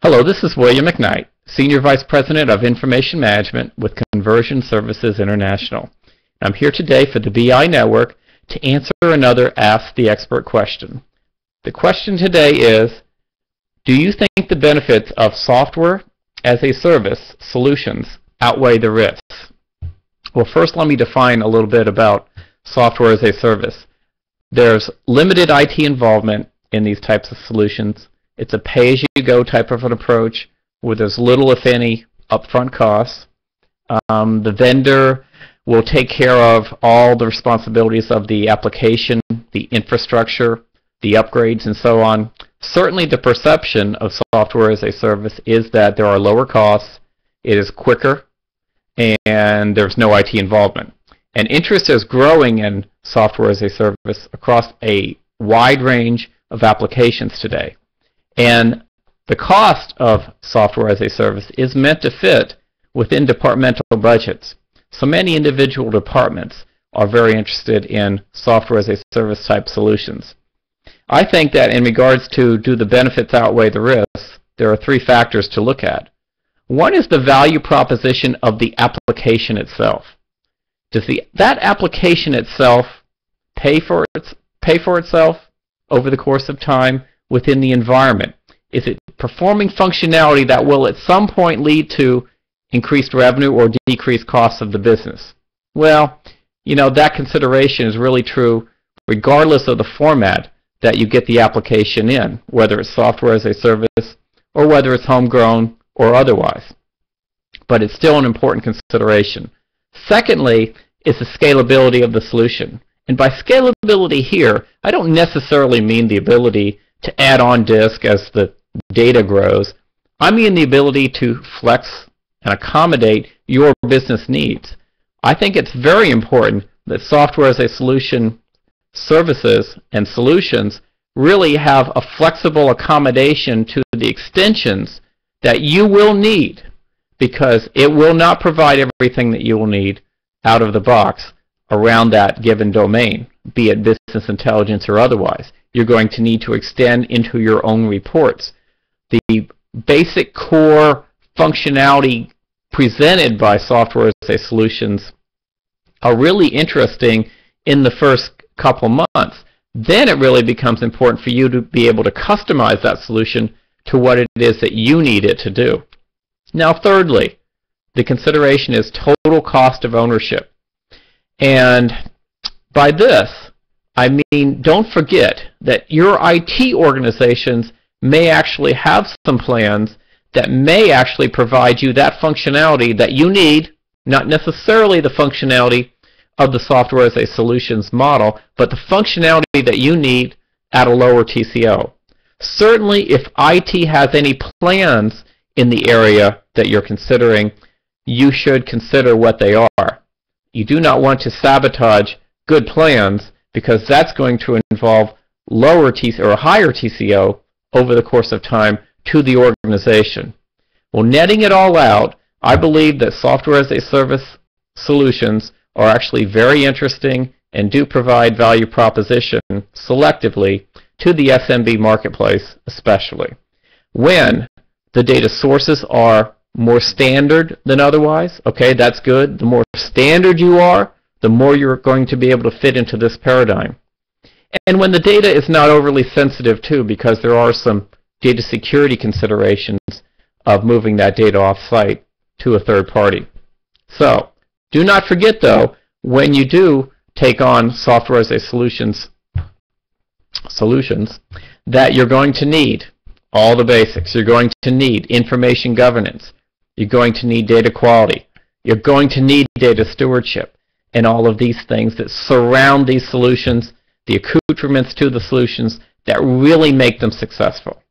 Hello, this is William McKnight, Senior Vice President of Information Management with Conversion Services International. I'm here today for the BI Network to answer another Ask the Expert question. The question today is, do you think the benefits of software as a service solutions outweigh the risks? Well, first let me define a little bit about software as a service. There's limited IT involvement in these types of solutions. It's a pay-as-you-go type of an approach where there's little, if any, upfront costs. The vendor will take care of all the responsibilities of the application, the infrastructure, the upgrades, and so on. Certainly the perception of software as a service is that there are lower costs, it is quicker, and there's no IT involvement. And interest is growing in software as a service across a wide range of applications today. And the cost of software as a service is meant to fit within departmental budgets. So many individual departments are very interested in software as a service type solutions. I think that in regards to do the benefits outweigh the risks, there are three factors to look at. One is the value proposition of the application itself. Does that application itself pay for itself over the course of time within the environment? Is it performing functionality that will at some point lead to increased revenue or decreased costs of the business? Well, that consideration is really true regardless of the format that you get the application in, whether it's software as a service or whether it's homegrown or otherwise. But it's still an important consideration. Secondly is the scalability of the solution. And by scalability here, I don't necessarily mean the ability to add on disk as the data grows. I mean the ability to flex and accommodate your business needs. I think it's very important that software as a solution services and solutions really have a flexible accommodation to the extensions that you will need, because it will not provide everything that you will need out of the box around that given domain, be it business intelligence or otherwise. You're going to need to extend into your own reports. The basic core functionality presented by software as a solutions are really interesting in the first couple months. Then it really becomes important for you to be able to customize that solution to what it is that you need it to do. Now thirdly, the consideration is total cost of ownership. And by this, I mean, don't forget that your IT organizations may actually have some plans that may actually provide you that functionality that you need, not necessarily the functionality of the software as a solutions model, but the functionality that you need at a lower TCO. Certainly, if IT has any plans in the area that you're considering, you should consider what they are. You do not want to sabotage good plans, because that's going to involve lower TCO or higher TCO over the course of time to the organization. Well, netting it all out, I believe that software as a service solutions are actually very interesting and do provide value proposition selectively to the SMB marketplace especially. When the data sources are more standard than otherwise, okay, that's good. The more standard you are, the more you're going to be able to fit into this paradigm. And when the data is not overly sensitive too, because there are some data security considerations of moving that data off-site to a third party. So, do not forget though, when you do take on software as a solutions, that you're going to need all the basics. You're going to need information governance. You're going to need data quality. You're going to need data stewardship, and all of these things that surround these solutions, the accoutrements to the solutions that really make them successful.